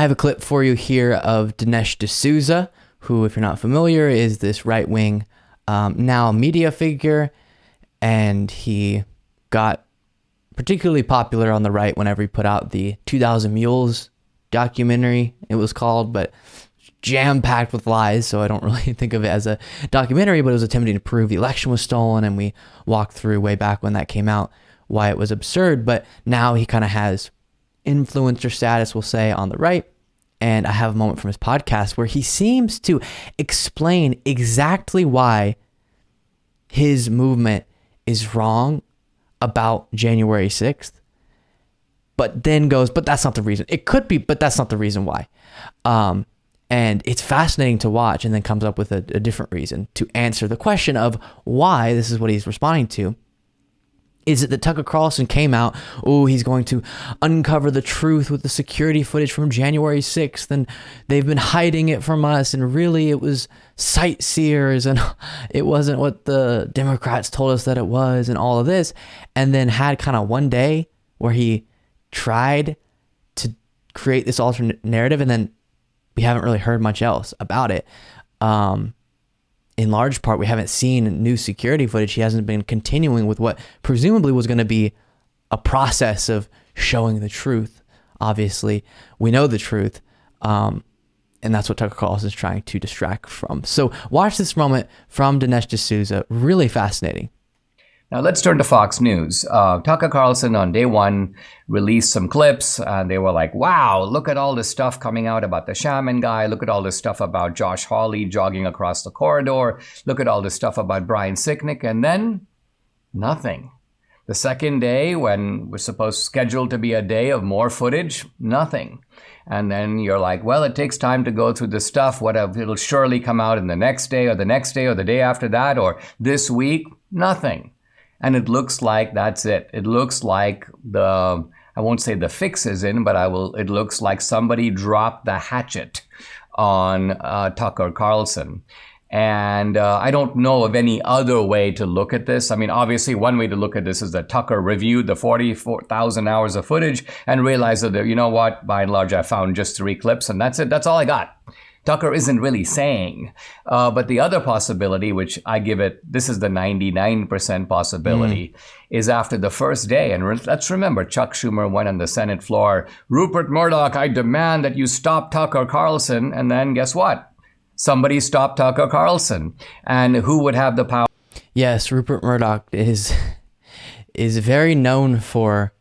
have a clip for you here of Dinesh D'Souza, who, if you're not familiar, is this right-wing now media figure, and he got particularly popular on the right whenever he put out the 2000 Mules documentary, it was called, but jam-packed with lies, so I don't really think of it as a documentary, but it was attempting to prove the election was stolen, and we walked through way back when that came out why it was absurd. But now he kind of has influencer status, we'll say, on the right, and I have a moment from his podcast where he seems to explain exactly why his movement is wrong about January 6th, but then goes, but that's not the reason. It could be, but that's not the reason why. And it's fascinating to watch, and then comes up with a different reason to answer the question of why. This is what he's responding to. Is it that Tucker Carlson came out, he's going to uncover the truth with the security footage from January 6th, and they've been hiding it from us, and really it was sightseers, and it wasn't what the Democrats told us that it was, and all of this, and then had kind of one day where he tried to create this alternate narrative, and then we haven't really heard much else about it. In large part, we haven't seen new security footage. He hasn't been continuing with what presumably was going to be a process of showing the truth. Obviously, we know the truth, and that's what Tucker Carlson is trying to distract from. So watch this moment from Dinesh D'Souza. Really fascinating. Now let's turn to Fox News. Tucker Carlson on day one released some clips, and they were like, wow, look at all this stuff coming out about the shaman guy. Look at all this stuff about Josh Hawley jogging across the corridor. Look at all this stuff about Brian Sicknick. And then nothing. The second day, when we're scheduled to be a day of more footage, nothing. And then you're like, well, it takes time to go through this stuff. It'll surely come out in the next day or the next day or the day after that or this week. Nothing. And it looks like that's it. It looks like I won't say the fix is in, but it looks like somebody dropped the hatchet on Tucker Carlson. And I don't know of any other way to look at this. I mean, obviously, one way to look at this is that Tucker reviewed the 44,000 hours of footage and realized that, you know what, by and large, I found just 3 clips, and that's it. That's all I got. Tucker isn't really saying. But the other possibility, which I give it, this is the 99% possibility, is after the first day. And let's remember, Chuck Schumer went on the Senate floor, Rupert Murdoch, I demand that you stop Tucker Carlson. And then guess what? Somebody stopped Tucker Carlson. And who would have the power? Yes, Rupert Murdoch is very known for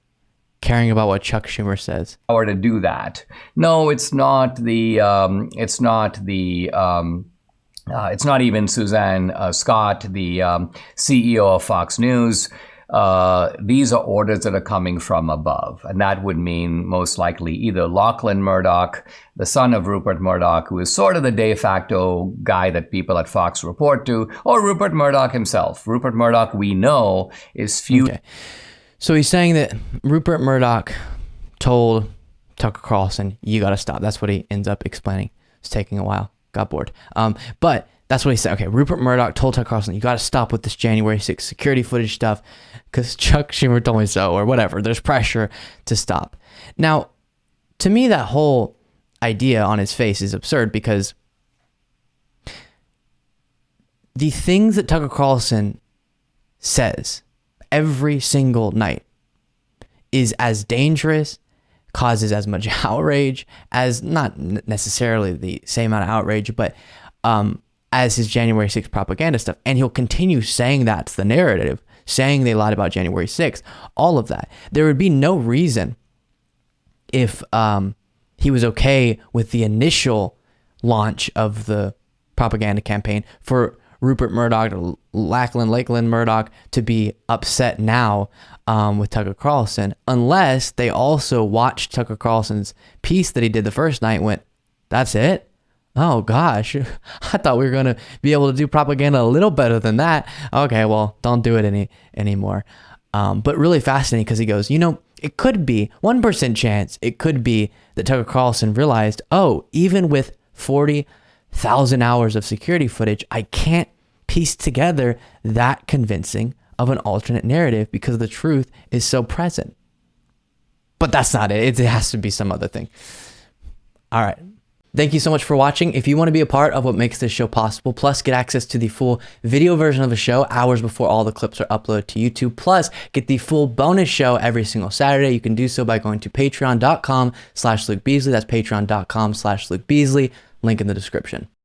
caring about what Chuck Schumer says. Power to do that. No, it's not even Suzanne Scott, the CEO of Fox News. These are orders that are coming from above. And that would mean most likely either Lachlan Murdoch, the son of Rupert Murdoch, who is sort of the de facto guy that people at Fox report to, or Rupert Murdoch himself. Rupert Murdoch, we know, is few. Okay. So he's saying that Rupert Murdoch told Tucker Carlson, you got to stop. That's what he ends up explaining. It's taking a while. Got bored. But that's what he said. Okay, Rupert Murdoch told Tucker Carlson, you got to stop with this January 6th security footage stuff because Chuck Schumer told me so, or whatever. There's pressure to stop. Now, to me, that whole idea on his face is absurd because the things that Tucker Carlson says every single night is as dangerous, causes as much outrage as, not necessarily the same amount of outrage, but as his January 6th propaganda stuff. And he'll continue saying that's the narrative, saying they lied about January 6th, all of that. There would be no reason if he was okay with the initial launch of the propaganda campaign for Rupert Murdoch, Lachlan Murdoch to be upset now with Tucker Carlson, unless they also watched Tucker Carlson's piece that he did the first night and went, that's it? Oh gosh, I thought we were going to be able to do propaganda a little better than that. Okay, well, don't do it anymore. But really fascinating because he goes, it could be 1% chance. It could be that Tucker Carlson realized, even with 40,000 hours of security footage, I can't piece together that convincing of an alternate narrative because the truth is so present. But that's not it. It has to be some other thing. All right. Thank you so much for watching. If you want to be a part of what makes this show possible, plus get access to the full video version of the show hours before all the clips are uploaded to YouTube, plus get the full bonus show every single Saturday, you can do so by going to patreon.com/Luke Beasley. That's patreon.com/Luke Beasley. Link in the description.